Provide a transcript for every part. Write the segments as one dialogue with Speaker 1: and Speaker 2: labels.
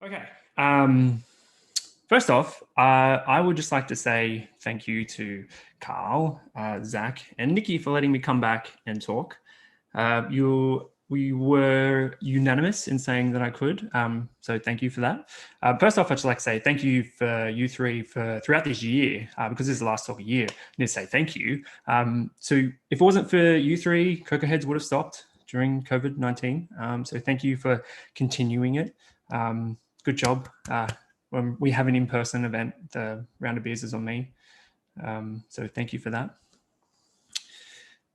Speaker 1: Okay. First off, I would just like to say thank you to Carl, Zach, and Nikki for letting me come back and talk. We were unanimous in saying that I could, so thank you for that. First off, I'd just like to say thank you for you three for throughout this year, because this is the last talk of the year. I need to say thank you. So if it wasn't for you three, Cocoaheads would have stopped during COVID-19. So thank you for continuing it. Good job. When we have an in-person event, the round of beers is on me. So thank you for that.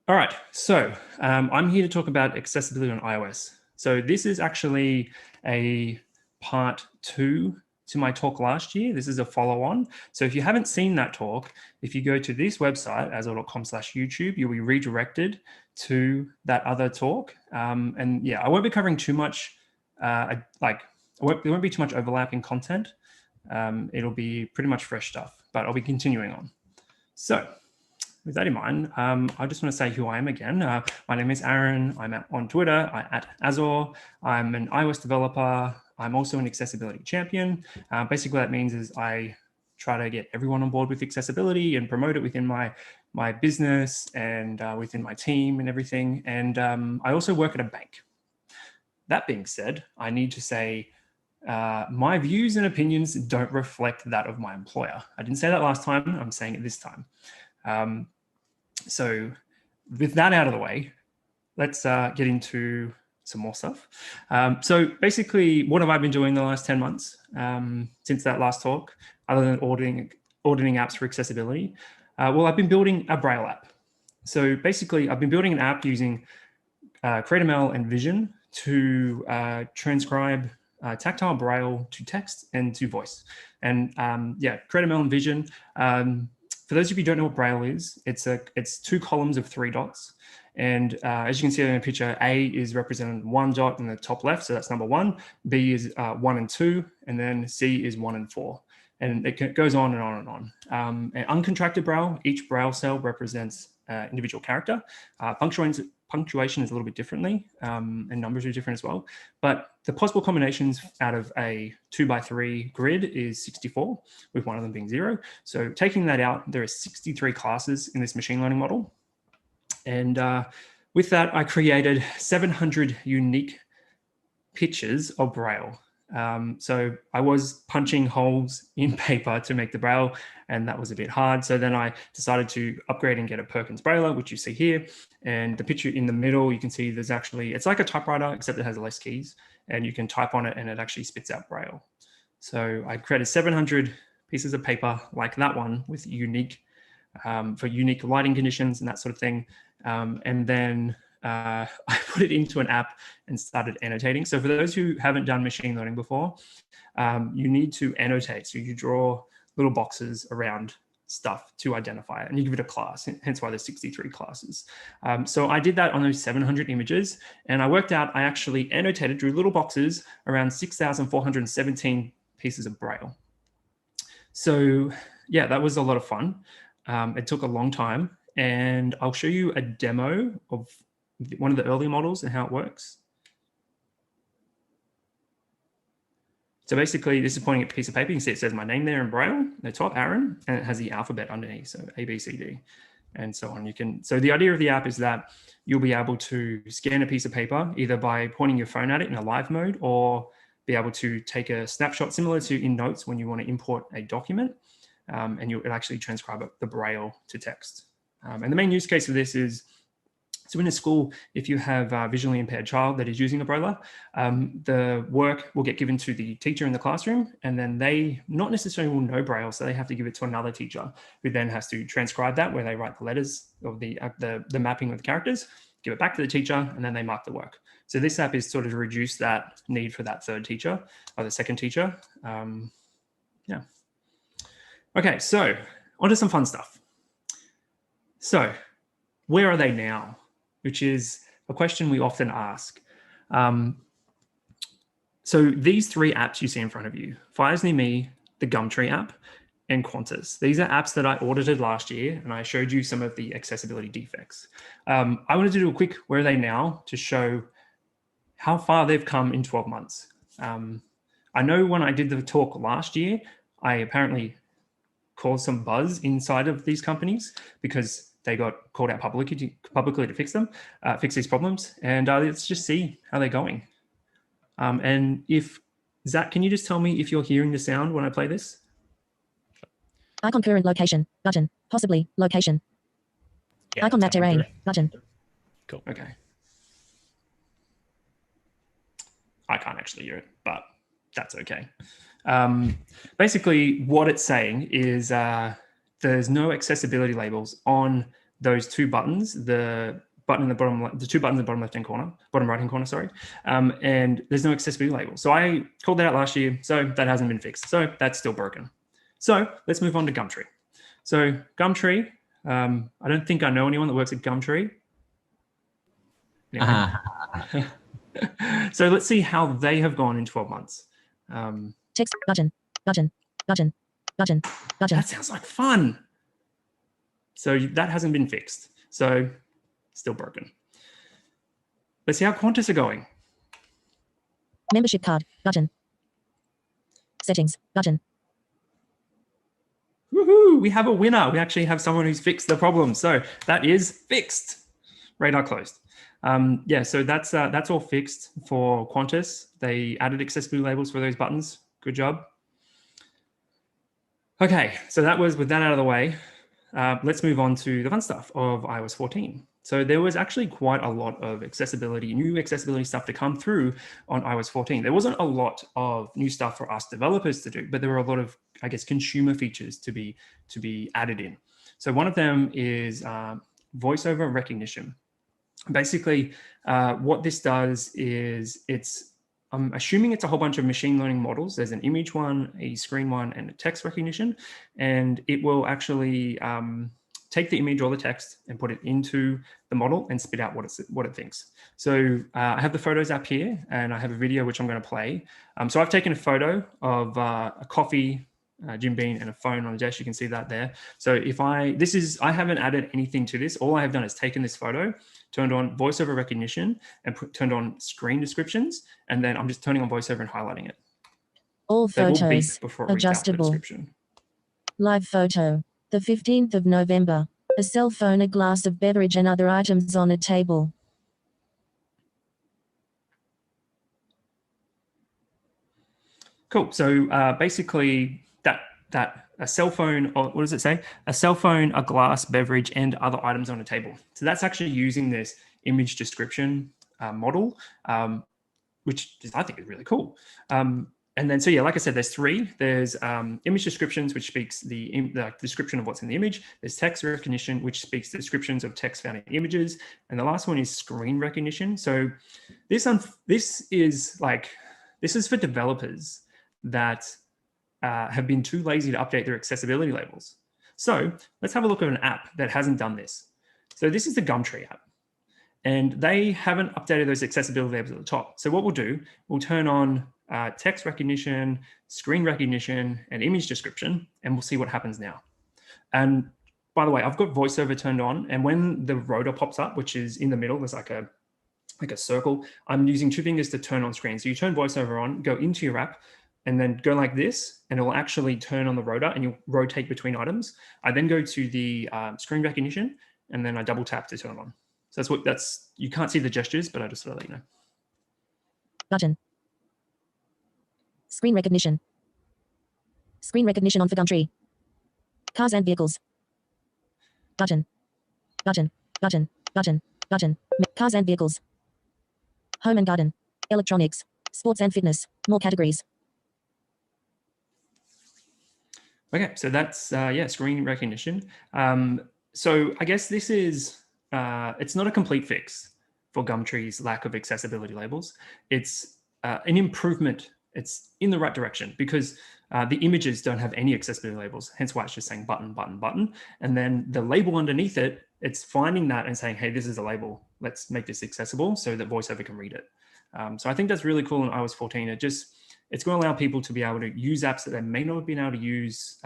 Speaker 1: All right, so I'm here to talk about accessibility on iOS. So this is actually a part 2 to my talk last year. This is a follow-on. So if you haven't seen that talk, if you go to this website, azor.com/YouTube, you'll be redirected to that other talk. And yeah, I won't be covering too much, there won't be too much overlap in content. It'll be pretty much fresh stuff, but I'll be continuing on. So with that in mind, I just want to say who I am again. My name is Aaron. I'm on Twitter at Azor. I'm an iOS developer. I'm also an accessibility champion. Basically, what that means is I try to get everyone on board with accessibility and promote it within my business and within my team and everything. And I also work at a bank. That being said, I need to say my views and opinions don't reflect that of my employer. I didn't say that last time. I'm saying it this time. So with that out of the way, let's get into some more stuff. So basically, what have I been doing the last 10 months since that last talk, other than auditing apps for accessibility? Well, I've been building a Braille app. So basically, I've been building an app using CreateML and Vision to transcribe tactile Braille to text and to voice. And yeah, CreateML and Vision. For those of you who don't know what Braille is, it's 2 columns of 3 dots. And as you can see in the picture, A is represented 1 dot in the top left, so that's number 1. B is 1 and 2, and then C is 1 and 4. And it goes on and on and on. And uncontracted Braille, each Braille cell represents individual character. Punctuation is a little bit differently, and numbers are different as well. But the possible combinations out of a 2x3 grid is 64, with one of them being 0. So taking that out, there are 63 classes in this machine learning model. And with that, I created 700 unique pictures of Braille. So I was punching holes in paper to make the Braille, and that was a bit hard. So then I decided to upgrade and get a Perkins Brailler, which you see here. And the picture in the middle, you can see there's actually, it's like a typewriter, except it has less keys, and you can type on it and it actually spits out Braille. So I created 700 pieces of paper like that one with unique, for unique lighting conditions and that sort of thing. And then I put it into an app and started annotating. So for those who haven't done machine learning before, you need to annotate. So you draw little boxes around stuff to identify it, and you give it a class, hence why there's 63 classes. So I did that on those 700 images, and I worked out I actually annotated, drew little boxes around 6,417 pieces of Braille. So yeah, that was a lot of fun. It took a long time, and I'll show you a demo of one of the early models and how it works. So basically, this is pointing at a piece of paper. You can see it says my name there in Braille, the top, Aaron, and it has the alphabet underneath, so A, B, C, D, and so on. So the idea of the app is that you'll be able to scan a piece of paper either by pointing your phone at it in a live mode, or be able to take a snapshot similar to in Notes when you want to import a document, and you'll actually transcribe the Braille to text. And the main use case of this is, so in a school, if you have a visually impaired child that is using a Braille, the work will get given to the teacher in the classroom, and then they not necessarily will know Braille, so they have to give it to another teacher who then has to transcribe that, where they write the letters or the mapping of the characters, give it back to the teacher, and then they mark the work. So this app is sort of to reduce that need for that third teacher or the second teacher. Yeah. Okay, so onto some fun stuff. So where are they now? Which is a question we often ask. So these 3 apps you see in front of you, Fires Near Me, the Gumtree app, and Qantas. These are apps that I audited last year, and I showed you some of the accessibility defects. I wanted to do a quick where are they now to show how far they've come in 12 months. I know when I did the talk last year, I apparently caused some buzz inside of these companies because they got called out publicly to fix them, fix these problems. And let's just see how they're going. And if, Zach, can you just tell me if you're hearing the sound when I play this?
Speaker 2: Icon current location, button, possibly, location.
Speaker 3: Yeah,
Speaker 2: Icon map terrain, button.
Speaker 3: Cool.
Speaker 1: Okay. I can't actually hear it, but that's okay. Basically, what it's saying is there's no accessibility labels on those two buttons, the button in the bottom, the two buttons in the bottom left-hand corner, bottom right-hand corner, sorry. And there's no accessibility label. So I called that out last year, so that hasn't been fixed. So that's still broken. So let's move on to Gumtree. So Gumtree, I don't think I know anyone that works at Gumtree. Anyway. So let's see how they have gone in 12 months.
Speaker 2: Text, button, button, button, button, button.
Speaker 1: That sounds like fun. So that hasn't been fixed. So still broken. Let's see how Qantas are going.
Speaker 2: Membership card, button. Settings, button.
Speaker 1: Woohoo, we have a winner. We actually have someone who's fixed the problem. So that is fixed. Radar closed. Yeah, so that's all fixed for Qantas. They added accessibility labels for those buttons. Good job. Okay, so that was with that out of the way. Let's move on to the fun stuff of iOS 14. So there was actually quite a lot of accessibility, new accessibility stuff to come through on iOS 14. There wasn't a lot of new stuff for us developers to do, but there were a lot of, I guess, consumer features to be added in. So one of them is Voiceover Recognition. Basically, what this does is I'm assuming it's a whole bunch of machine learning models. There's an image one, a screen one, and a text recognition. And it will actually take the image or the text and put it into the model and spit out what it thinks. So I have the Photos app here, and I have a video which I'm going to play. So I've taken a photo of a coffee, Jim Beam, and a phone on the desk. You can see that there. So if I haven't added anything to this. All I have done is taken this photo, turned on voiceover recognition, and turned on screen descriptions, and then I'm just turning on voiceover and highlighting it.
Speaker 2: All photos adjustable. Live photo. The 15th of November. A cell phone, a glass of beverage, and other items on a table.
Speaker 1: Cool. So basically, that a cell phone, or what does it say? A cell phone, a glass, beverage, and other items on a table. So that's actually using this image description model, which I think is really cool. And then, so yeah, like I said, there's three. There's image descriptions, which speaks the description of what's in the image. There's text recognition, which speaks the descriptions of text found in images. And the last one is screen recognition. So this is for developers that have been too lazy to update their accessibility labels. So let's have a look at an app that hasn't done this. So this is the Gumtree app. And they haven't updated those accessibility labels at the top. So what we'll do, we'll turn on text recognition, screen recognition, and image description, and we'll see what happens now. And by the way, I've got voiceover turned on, and when the rotor pops up, which is in the middle, there's like a circle, I'm using two fingers to turn on screen. So you turn voiceover on, go into your app, and then go like this, and it will actually turn on the rotor, and you'll rotate between items. I then go to the screen recognition, and then I double tap to turn it on. So you can't see the gestures, but I just want to let you know.
Speaker 2: Button. Screen recognition. Screen recognition on for Gumtree. Cars and vehicles. Button. Button. Button. Button. Button. Cars and vehicles. Home and garden. Electronics. Sports and fitness. More categories.
Speaker 1: Okay, so that's, screen recognition. So I guess this is, it's not a complete fix for Gumtree's lack of accessibility labels. It's an improvement. It's in the right direction because the images don't have any accessibility labels, hence why it's just saying button, button, button. And then the label underneath it, it's finding that and saying, hey, this is a label. Let's make this accessible so that VoiceOver can read it. So I think that's really cool in iOS 14. It's going to allow people to be able to use apps that they may not have been able to use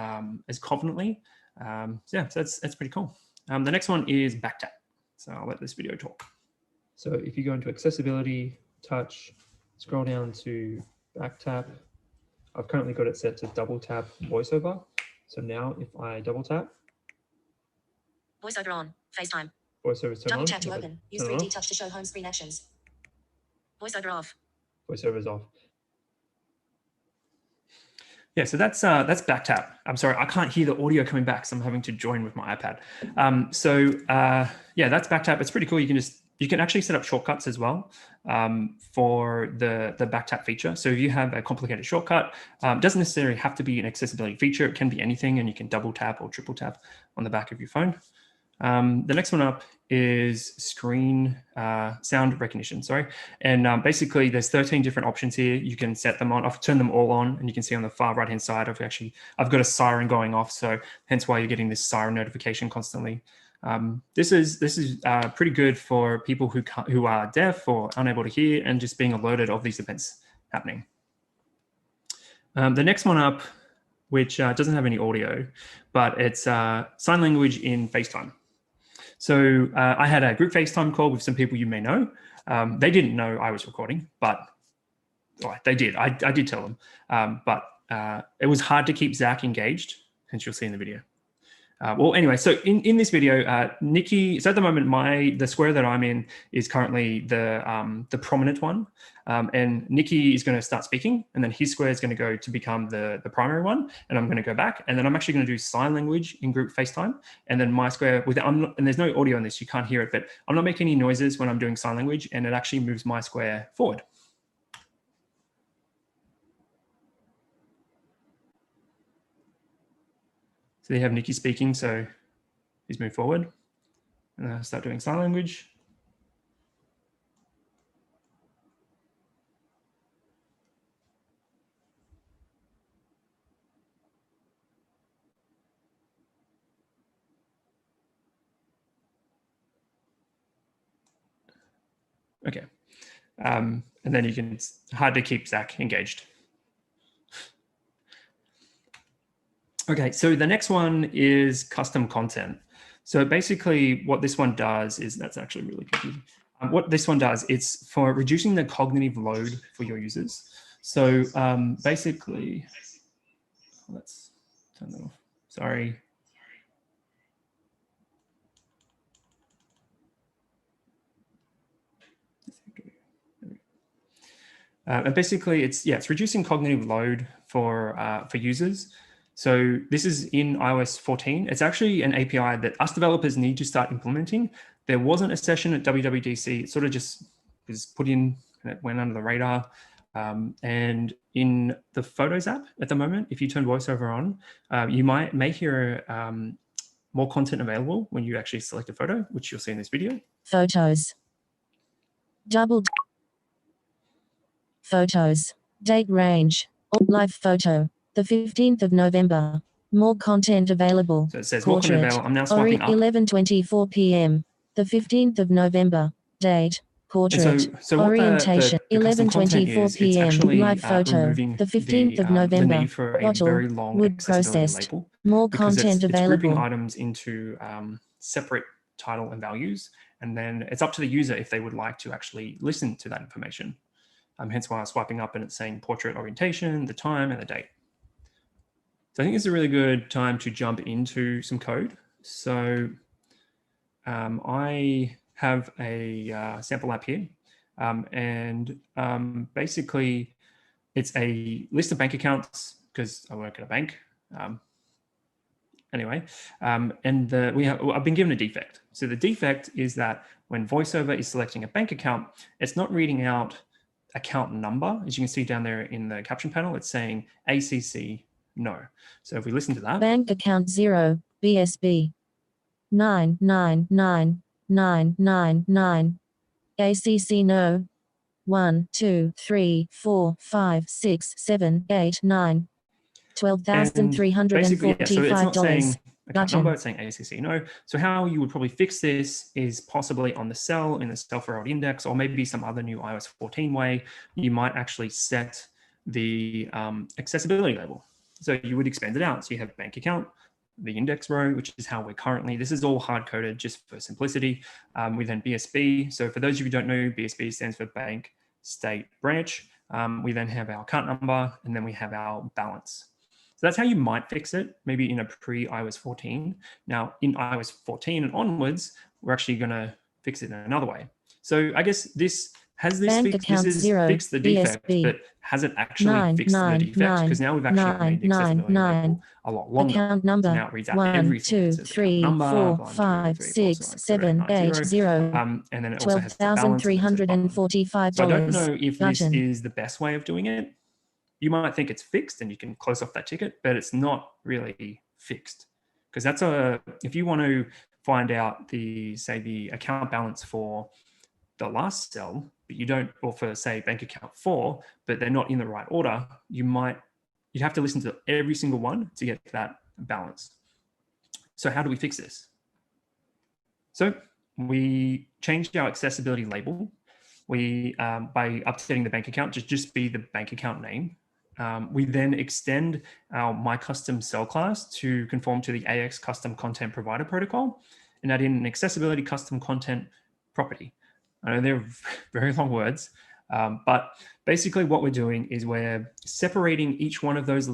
Speaker 1: as confidently. So that's pretty cool. The next one is Backtap. So I'll let this video talk. So if you go into accessibility, touch, scroll down to Backtap, I've currently got it set to double tap VoiceOver. So now if I double tap,
Speaker 2: VoiceOver on. FaceTime.
Speaker 1: VoiceOver is turned on.
Speaker 2: Double tap to
Speaker 1: If I
Speaker 2: open. Use
Speaker 1: turn it
Speaker 2: 3D
Speaker 1: off,
Speaker 2: touch to show home screen actions. VoiceOver off.
Speaker 1: VoiceOver is off. Yeah, so that's back tap. I'm sorry, I can't hear the audio coming back, so I'm having to join with my iPad. Yeah, that's back tap. It's pretty cool. You can actually set up shortcuts as well for the back tap feature. So if you have a complicated shortcut, doesn't necessarily have to be an accessibility feature. It can be anything, and you can double tap or triple tap on the back of your phone. The next one up is sound recognition, sorry. And basically there's 13 different options here. You can set them on, I've turned them all on, and you can see on the far right-hand side, I've got a siren going off. So hence why you're getting this siren notification constantly. This is pretty good for people who are deaf or unable to hear and just being alerted of these events happening. The next one up, which doesn't have any audio, but it's sign language in FaceTime. So I had a group FaceTime call with some people you may know. They didn't know I was recording, but they did. I did tell them, but it was hard to keep Zach engaged, as you'll see in the video. Well, anyway, so in this video, Nikki, so at the moment, the square that I'm in is currently the prominent one. And Nikki is going to start speaking, and then his square is going to go to become the primary one. And I'm going to go back, and then I'm actually going to do sign language in group FaceTime. And then my square, and there's no audio on this, you can't hear it, but I'm not making any noises when I'm doing sign language, and it actually moves my square forward. So you have Nikki speaking, so he's moved forward. And I'll start doing sign language. Okay. And then it's hard to keep Zach engaged. Okay, so the next one is custom content. So basically what this one does is, that's actually really confusing. What this one does, it's for reducing the cognitive load for your users. So basically, let's turn that off, sorry. And basically it's reducing cognitive load for users. So this is in iOS 14. It's actually an API that us developers need to start implementing. There wasn't a session at WWDC. It sort of just was put in and it went under the radar. And in the Photos app at the moment, if you turn VoiceOver on, you may hear more content available when you actually select a photo, which you'll see in this video.
Speaker 2: Photos. Photos. Date range. Live photo. The 15th of November. More content available.
Speaker 1: So it says
Speaker 2: Portrait.
Speaker 1: more content available. I'm now swiping up.
Speaker 2: 11:24 p.m. The 15th of November. Date. Portrait.
Speaker 1: So
Speaker 2: orientation.
Speaker 1: 11:24
Speaker 2: p.m. Live photo. The 15th of November.
Speaker 1: The need for a
Speaker 2: Bottle.
Speaker 1: very long
Speaker 2: Wood
Speaker 1: accessibility
Speaker 2: processed.
Speaker 1: label.
Speaker 2: More
Speaker 1: Because
Speaker 2: content
Speaker 1: it's grouping
Speaker 2: available.
Speaker 1: items into separate title and values, and then it's up to the user if they would like to actually listen to that information. Hence why I'm swiping up and it's saying portrait orientation, the time, and the date. So I think it's a really good time to jump into some code. So I have a sample app here, and basically it's a list of bank accounts because I work at a bank. Anyway, and I've been given a defect. So the defect is that when VoiceOver is selecting a bank account, it's not reading out account number. As you can see down there in the caption panel, it's saying ACC no. So if we listen to that.
Speaker 2: Bank account 0, BSB 999999. ACC no. 1, 2, 3, 4, 5, 6, 7, 8, 9. $12,345.
Speaker 1: So it's not saying account
Speaker 2: Gotcha.
Speaker 1: number, it's saying ACC no. So how you would probably fix this is possibly on the cell in the self-read index, or maybe some other new iOS 14 way. You might actually set the accessibility label. So you would expand it out. So you have bank account, the index row, which is how we're currently, this is all hard coded just for simplicity. We then BSB. So for those of you who don't know, BSB stands for bank, state, branch. We then have our account number, and then we have our balance. So that's how you might fix it, maybe in a pre-iOS 14. Now, in iOS 14 and onwards, we're actually going to fix it in another way. So I guess this has this
Speaker 2: Bank
Speaker 1: fixed,
Speaker 2: account
Speaker 1: this is
Speaker 2: 0,
Speaker 1: fixed the defect,
Speaker 2: BSB.
Speaker 1: but has it actually fixed the defect? Because now we've actually made the accessibility label a lot longer.
Speaker 2: Account number
Speaker 1: So now it reads out
Speaker 2: 1,
Speaker 1: everything.
Speaker 2: 2,
Speaker 1: It says
Speaker 2: 3,
Speaker 1: account number,
Speaker 2: 4,
Speaker 1: 1, 2,
Speaker 2: 5,
Speaker 1: 3, 4,
Speaker 2: 6,
Speaker 1: 5,
Speaker 2: 7, 8, 0.
Speaker 1: and then it also has the balance. And then it says button.
Speaker 2: $12,345.
Speaker 1: So I don't know if this
Speaker 2: Button.
Speaker 1: is the best way of doing it. You might think it's fixed and you can close off that ticket, but it's not really fixed, because that's if you want to find out say the account balance for the last cell, but you don't, or for say bank account 4, but they're not in the right order, you'd have to listen to every single one to get that balance. So how do we fix this? So we changed our accessibility label. We by updating the bank account, just be the bank account name. We then extend our My Custom Cell class to conform to the AX Custom Content Provider protocol, and add in an accessibility custom content property. I know they're very long words, but basically what we're doing is we're separating each one of those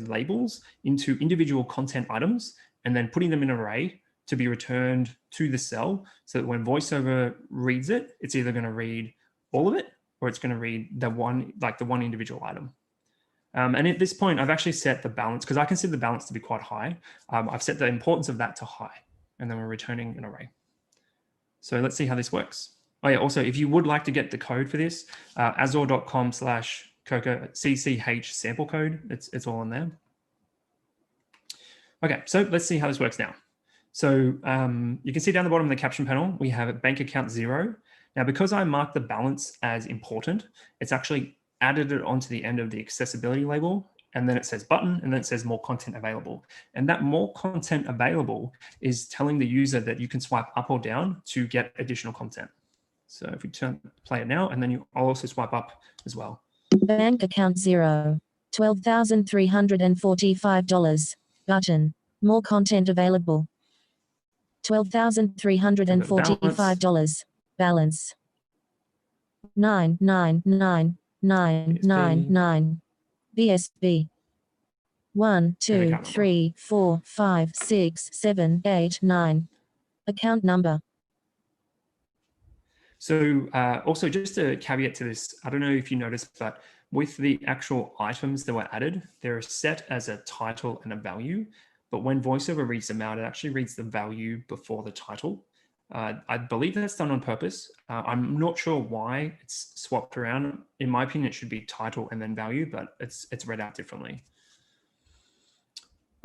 Speaker 1: labels into individual content items, and then putting them in an array to be returned to the cell, so that when VoiceOver reads it, it's either going to read all of it, or it's going to read the one individual item. And at this point, I've actually set the balance, because I consider the balance to be quite high. I've set the importance of that to high, and then we're returning an array. So let's see how this works. Oh yeah, also, if you would like to get the code for this, azure.com/CCH sample code, it's all in there. Okay, so let's see how this works now. So you can see down the bottom of the caption panel, we have bank account 0. Now, because I marked the balance as important, it's actually added it onto the end of the accessibility label, and then it says button, and then it says more content available. And that more content available is telling the user that you can swipe up or down to get additional content. So if we play it now, and then I'll also swipe up as well.
Speaker 2: Bank account 0, $12,345. Button. More content available. $12,345. Balance. 9999999. BSB. 1, 2, 3, 4, 5, 6, 7, 8, 9. Account number.
Speaker 1: So also just a caveat to this, I don't know if you noticed, but with the actual items that were added, they're set as a title and a value. But when VoiceOver reads them out, it actually reads the value before the title. I believe that's done on purpose. I'm not sure why it's swapped around. In my opinion, it should be title and then value, but it's read out differently.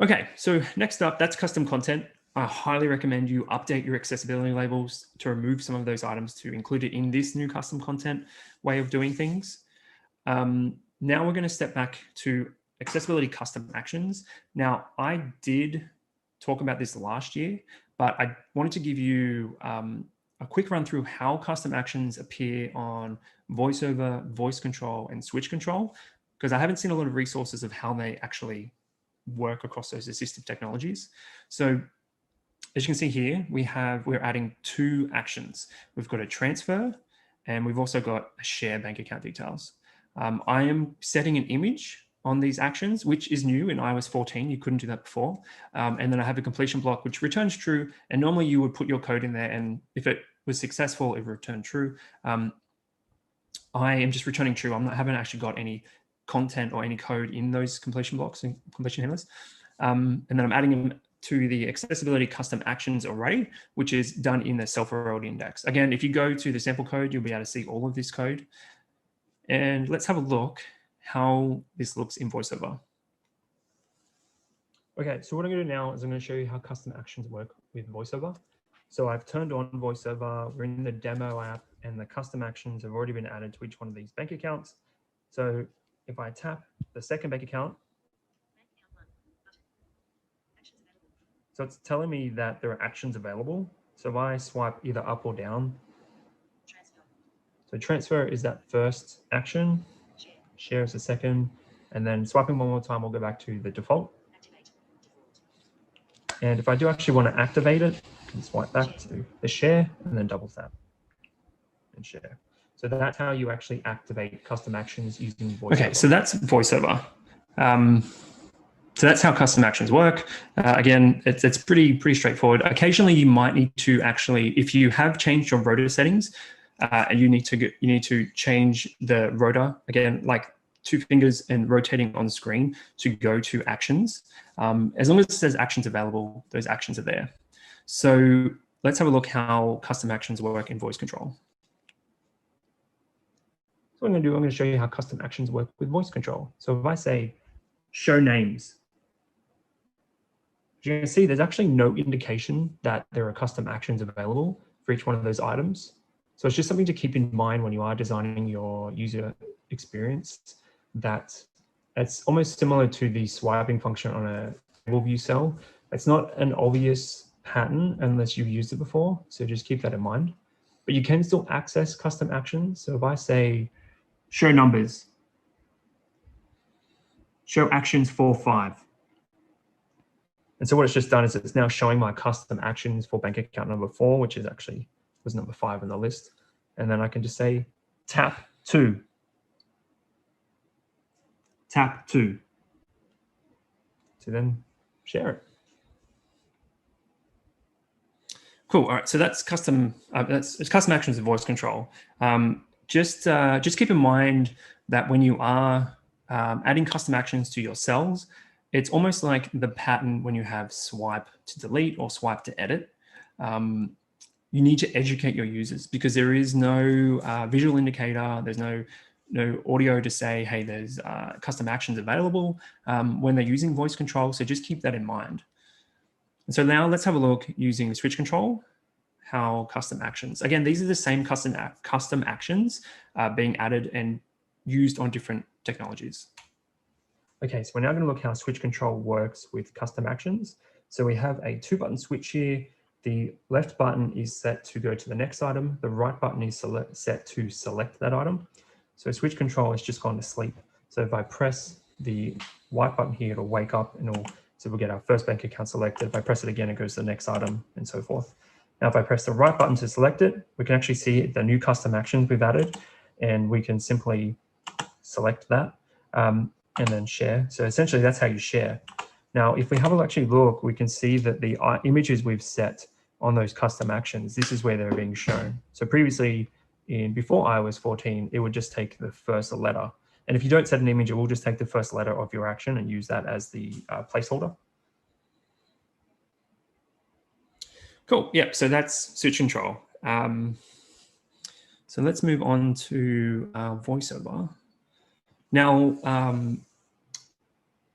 Speaker 1: Okay, so next up, that's custom content. I highly recommend you update your accessibility labels to remove some of those items to include it in this new custom content way of doing things. Now we're going to step back to accessibility custom actions. Now, I did talk about this last year, but I wanted to give you a quick run through how custom actions appear on VoiceOver, voice control, and switch control, because I haven't seen a lot of resources of how they actually work across those assistive technologies. So as you can see here, we're adding 2 actions. We've got a transfer, and we've also got a share bank account details. I am setting an image on these actions, which is new in iOS 14. You couldn't do that before. And then I have a completion block, which returns true. And normally you would put your code in there, and if it was successful, it would return true. I am just returning true. I haven't actually got any content or any code in those completion blocks and completion handlers. And then I'm adding them to the accessibility custom actions array, which is done in the self-erode index. Again, if you go to the sample code, you'll be able to see all of this code. And let's have a look how this looks in VoiceOver. Okay, so what I'm going to do now is I'm going to show you how custom actions work with VoiceOver. So I've turned on VoiceOver, we're in the demo app, and the custom actions have already been added to each one of these bank accounts. So if I tap the second bank account, so it's telling me that there are actions available. So if I swipe either up or down, so transfer is that first action, share is the second, and then swiping one more time, we'll go back to the default. And if I do actually want to activate it, I can swipe back to the share and then double tap and share. So that's how you actually activate custom actions using VoiceOver. Okay, so that's VoiceOver. So that's how custom actions work. Again, it's pretty straightforward. Occasionally, you might need to actually, if you have changed your rotor settings, and you need to change the rotor again, like 2 fingers and rotating on screen to go to actions. As long as it says actions available, those actions are there. So let's have a look how custom actions work in voice control. So what I'm going to do, I'm going to show you how custom actions work with voice control. So if I say show names, as you can see, there's actually no indication that there are custom actions available for each one of those items. So it's just something to keep in mind when you are designing your user experience, that it's almost similar to the swiping function on a table view cell. It's not an obvious pattern unless you've used it before. So just keep that in mind. But you can still access custom actions. So if I say show numbers, show actions 4, 5. And so what it's just done is it's now showing my custom actions for bank account number 4, which is actually was number 5 on the list. And then I can just say tap 2. Tap 2. To then share it. Cool. All right. So that's custom. It's custom actions with voice control. Just keep in mind that when you are adding custom actions to your cells, it's almost like the pattern when you have swipe to delete or swipe to edit. You need to educate your users because there is no visual indicator. There's no audio to say, hey, there's custom actions available when they're using voice control. So just keep that in mind. And so now let's have a look using the switch control, how custom actions. Again, these are the same custom actions being added and used on different technologies. Okay, so we're now going to look how switch control works with custom actions. So we have a 2-button switch here. The left button is set to go to the next item. The right button is set to select that item. So switch control has just gone to sleep. So if I press the white button here, it'll wake up and so we'll get our first bank account selected. If I press it again, it goes to the next item and so forth. Now, if I press the right button to select it, we can actually see the new custom actions we've added, and we can simply select that and then share. So essentially, that's how you share. Now, if we have a actually look, we can see that the images we've set on those custom actions, this is where they're being shown. So previously, before iOS 14, it would just take the first letter. And if you don't set an image, it will just take the first letter of your action and use that as the placeholder. Cool. Yeah, so that's switch control. So let's move on to VoiceOver. Now,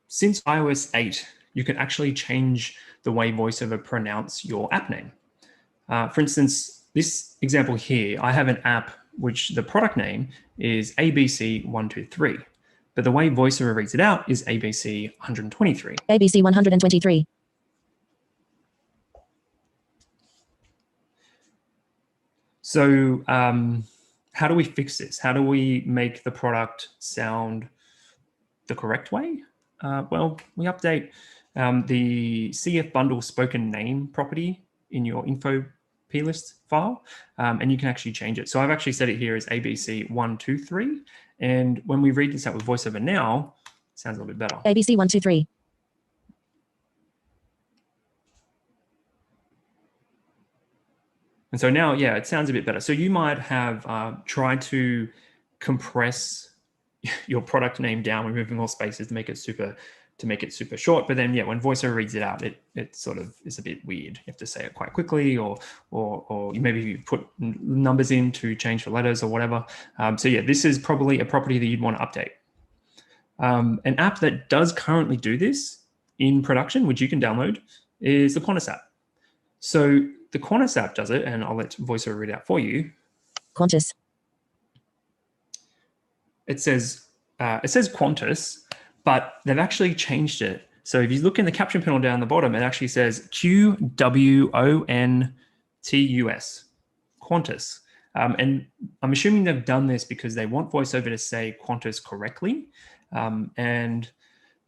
Speaker 1: since iOS 8, you can actually change the way VoiceOver pronounce your app name. For instance, this example here, I have an app which the product name is ABC123, but the way VoiceOver reads it out is ABC123.
Speaker 2: ABC123.
Speaker 1: So how do we fix this? How do we make the product sound the correct way? Well, we update the CF bundle spoken name property in your info plist file, and you can actually change it. So I've actually set it here as ABC123, and when we read this out with VoiceOver now, it sounds a little bit better.
Speaker 2: ABC123.
Speaker 1: And so now, yeah, it sounds a bit better. So you might have tried to compress your product name down, removing all spaces to make it super short. But then, yeah, when VoiceOver reads it out, it sort of is a bit weird. You have to say it quite quickly, or maybe you put numbers in to change the letters or whatever. So yeah, this is probably a property that you'd want to update. An app that does currently do this in production, which you can download, is the Qantas app. So the Qantas app does it, and I'll let VoiceOver read out for you.
Speaker 2: Qantas.
Speaker 1: It says Qantas, but they've actually changed it. So if you look in the caption panel down the bottom, it actually says QWONTUS, Qantas. And I'm assuming they've done this because they want VoiceOver to say Qantas correctly. And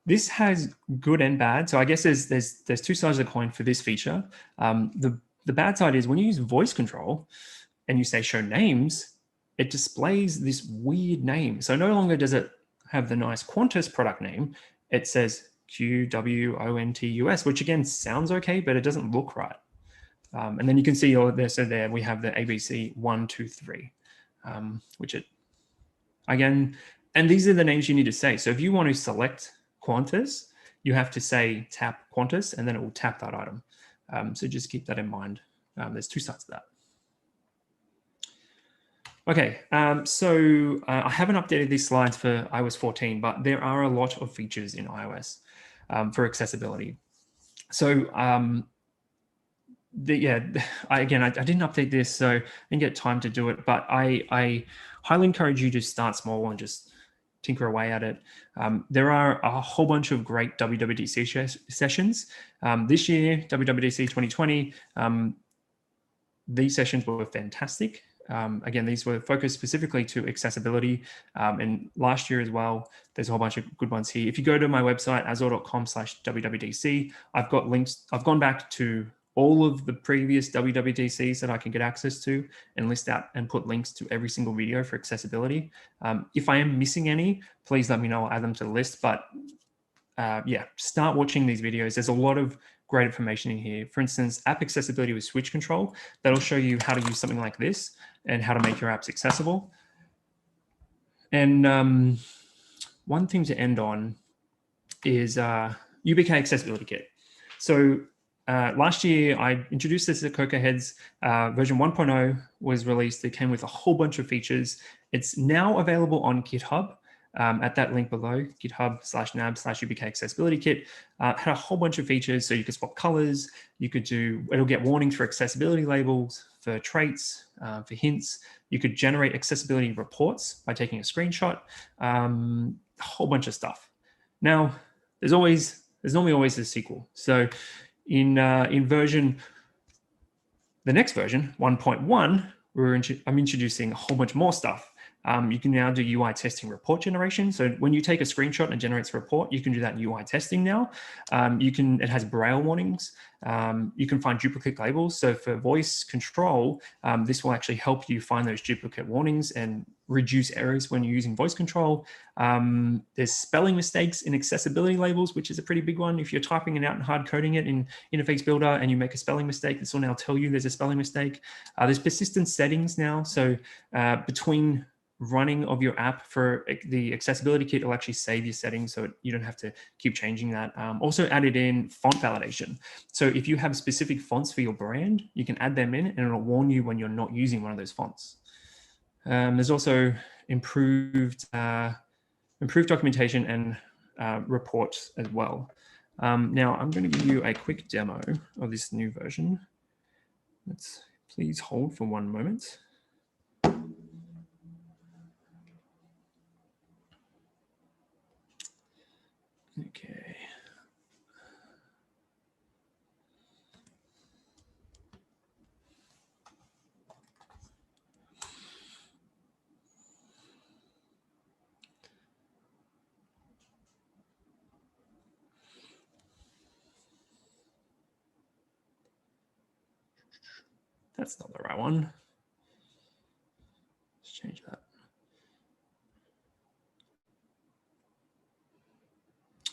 Speaker 1: this has good and bad. So I guess there's 2 sides of the coin for this feature. The bad side is when you use voice control and you say show names, it displays this weird name. So no longer does it have the nice Qantas product name. It says QWONTUS, which again sounds okay, but it doesn't look right. And then you can see all there. So there we have the ABC 1, 2, 3, which it again, and these are the names you need to say. So if you want to select Qantas, you have to say tap Qantas, and then it will tap that item. So just keep that in mind. There's two sides to that. Okay, so I haven't updated these slides for iOS 14, but there are a lot of features in iOS for accessibility. So I didn't update this, so I didn't get time to do it, but I highly encourage you to start small and just tinker away at it. There are a whole bunch of great WWDC sessions. This year, WWDC 2020, these sessions were fantastic. Again, these were focused specifically to accessibility. And last year as well, there's a whole bunch of good ones here. If you go to my website, azure.com/WWDC, I've got links. I've gone back to all of the previous WWDCs that I can get access to and list out and put links to every single video for accessibility. If I am missing any, please let me know. I'll add them to the list. But yeah, start watching these videos. There's a lot of great information in here. For instance, app accessibility with switch control. That'll show you how to use something like this and how to make your apps accessible. And one thing to end on is Ubk Accessibility Kit. So last year, I introduced this at Cocoaheads. Version 1.0 was released. It came with a whole bunch of features. It's now available on GitHub. At that link below, github.com/nab/Ubk Accessibility Kit, had a whole bunch of features. So you could swap colors, you could it'll get warnings for accessibility labels, for traits, for hints. You could generate accessibility reports by taking a screenshot, a whole bunch of stuff. Now, there's normally always a sequel. So in the next version, 1.1, I'm introducing a whole bunch more stuff. You can now do UI testing report generation. So when you take a screenshot and it generates a report, you can do that in UI testing now. It has Braille warnings. You can find duplicate labels. So for voice control, this will actually help you find those duplicate warnings and reduce errors when you're using voice control. There's spelling mistakes in accessibility labels, which is a pretty big one. If you're typing it out and hard coding it in Interface Builder and you make a spelling mistake, this will now tell you there's a spelling mistake. There's persistent settings now. So between running of your app for the accessibility kit, will actually save your settings so you don't have to keep changing that. Also added in font validation. So if you have specific fonts for your brand, you can add them in and it'll warn you when you're not using one of those fonts. There's also improved documentation and reports as well. Now I'm going to give you a quick demo of this new version. Let's please hold for one moment. Okay. That's not the right one. Let's change that.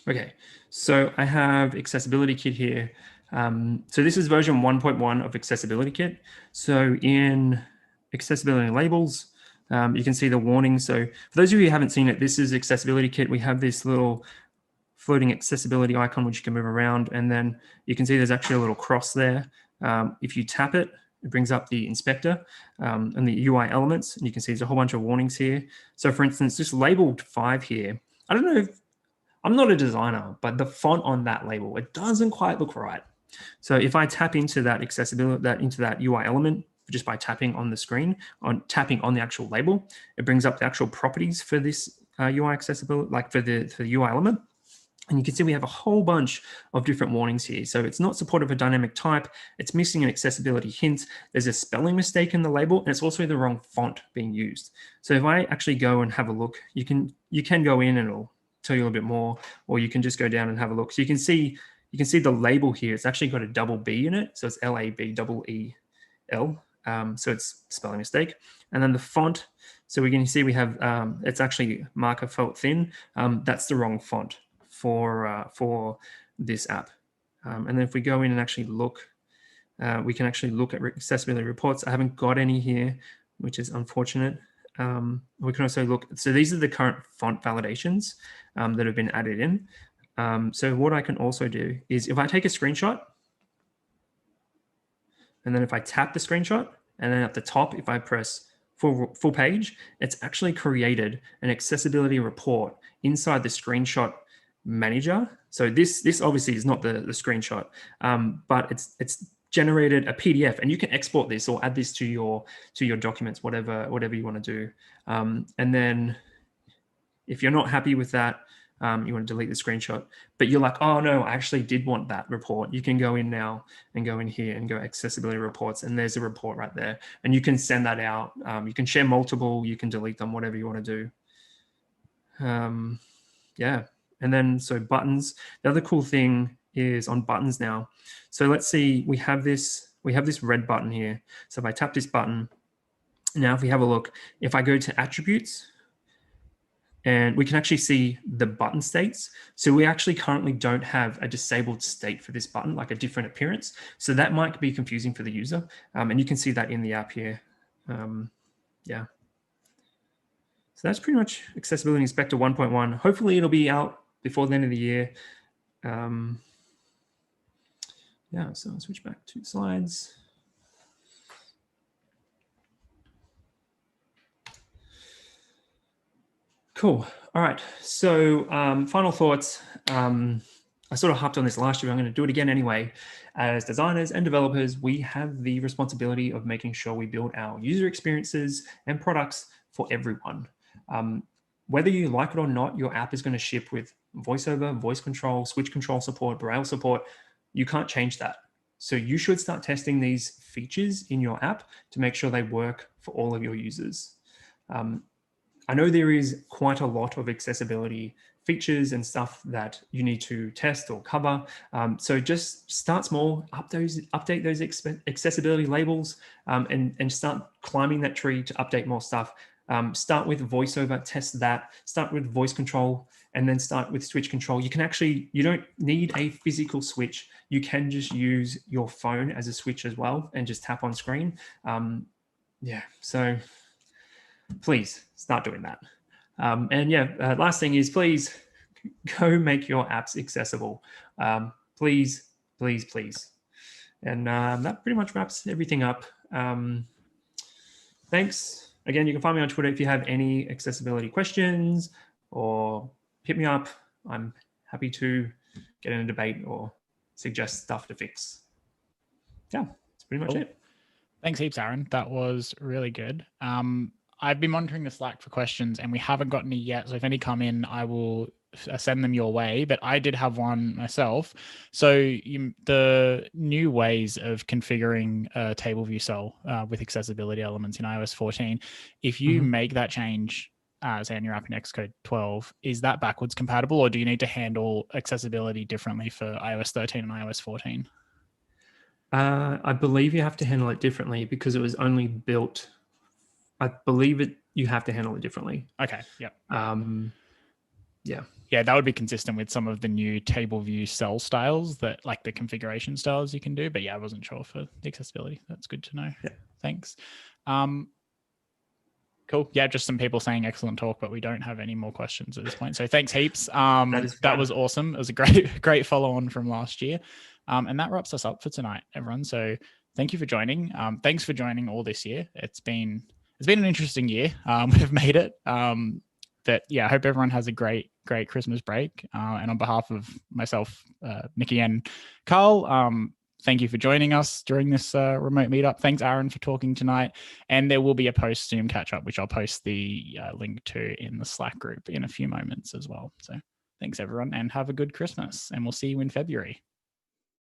Speaker 1: Okay, so I have Accessibility Kit here. So this is version 1.1 of Accessibility Kit. So in Accessibility Labels, you can see the warning. So for those of you who haven't seen it, this is Accessibility Kit. We have this little floating accessibility icon, which you can move around. And then you can see there's actually a little cross there. If you tap it, it brings up the inspector and the UI elements. And you can see there's a whole bunch of warnings here. So for instance, this labeled 5 here, I don't know if, I'm not a designer, but the font on that label, it doesn't quite look right. So if I tap into that accessibility, into that UI element, just by tapping on the screen, tapping on the actual label, it brings up the actual properties for this UI accessibility, like for the UI element. And you can see we have a whole bunch of different warnings here. So it's not supportive of dynamic type. It's missing an accessibility hint. There's a spelling mistake in the label, and it's also the wrong font being used. So if I actually go and have a look, you can go in and it'll tell you a little bit more, or you can just go down and have a look. So you can see the label here. It's actually got a double B in it. So it's LABEEL. So it's spelling mistake. And then the font, so we can see we have, it's actually marker felt thin. That's the wrong font for this app. And then if we go in and actually look, we can actually look at accessibility reports. I haven't got any here, which is unfortunate. We can also look, so these are the current font validations that have been added in. So what I can also do is if I take a screenshot, and then if I tap the screenshot, and then at the top, if I press full page, it's actually created an accessibility report inside the screenshot manager. So this obviously is not the screenshot, but it's generated a PDF, and you can export this or add this to your documents, whatever you want to do. And then if you're not happy with that, you want to delete the screenshot, but you're like, oh no, I actually did want that report. You can go in now and go in here and go accessibility reports, and there's a report right there, and you can send that out. You can share multiple, you can delete them, whatever you want to do. Yeah, and then so buttons. The other cool thing is on buttons now. So let's see, we have this red button here. So if I tap this button, now if we have a look, if I go to attributes, and we can actually see the button states. So we actually currently don't have a disabled state for this button, like a different appearance. So that might be confusing for the user. And you can see that in the app here. Yeah. So that's pretty much Accessibility Inspector 1.1. Hopefully it'll be out before the end of the year. Yeah, so I'll switch back to slides. Cool. All right. So final thoughts. I sort of harped on this last year. I'm going to do it again anyway. As designers and developers, we have the responsibility of making sure we build our user experiences and products for everyone. Whether you like it or not, your app is going to ship with VoiceOver, voice control, switch control support, Braille support. You can't change that. So you should start testing these features in your app to make sure they work for all of your users. I know there is quite a lot of accessibility features and stuff that you need to test or cover. So just start small, update those accessibility labels, and start climbing that tree to update more stuff. Start with VoiceOver, test that, start with voice control, and then start with switch control. You don't need a physical switch. You can just use your phone as a switch as well and just tap on screen. Yeah, so please start doing that. And yeah, last thing is please go make your apps accessible. Please, please, please. And that pretty much wraps everything up. Thanks. Again, you can find me on Twitter if you have any accessibility questions, or hit me up. I'm happy to get in a debate or suggest stuff to fix. Yeah, that's pretty much it.
Speaker 4: Thanks heaps, Aaron. That was really good. I've been monitoring the Slack for questions and we haven't got any yet. So if any come in, I will send them your way, but I did have one myself. So the new ways of configuring a table view cell with accessibility elements in iOS 14, if you make that change, say on your app in Xcode 12, is that backwards compatible, or do you need to handle accessibility differently for iOS 13 and iOS 14?
Speaker 1: I believe you have to handle it differently because it was only built. I believe you have to handle it differently.
Speaker 4: Okay. Yep.
Speaker 1: Yeah.
Speaker 4: Yeah, that would be consistent with some of the new table view cell styles, that like the configuration styles you can do. But yeah, I wasn't sure for the accessibility. That's good to know. Yeah. Thanks. Cool. Yeah, just some people saying excellent talk, but we don't have any more questions at this point. So thanks heaps. That was awesome. It was a great follow on from last year. And that wraps us up for tonight, everyone. So thank you for joining. Thanks for joining all this year. It's been an interesting year. We've made it. But yeah, I hope everyone has a great Christmas break. And on behalf of myself, Nikki and Carl, thank you for joining us during this remote meetup. Thanks, Aaron, for talking tonight. And there will be a post-Zoom catch-up, which I'll post the link to in the Slack group in a few moments as well. So thanks, everyone, and have a good Christmas. And we'll see you in February.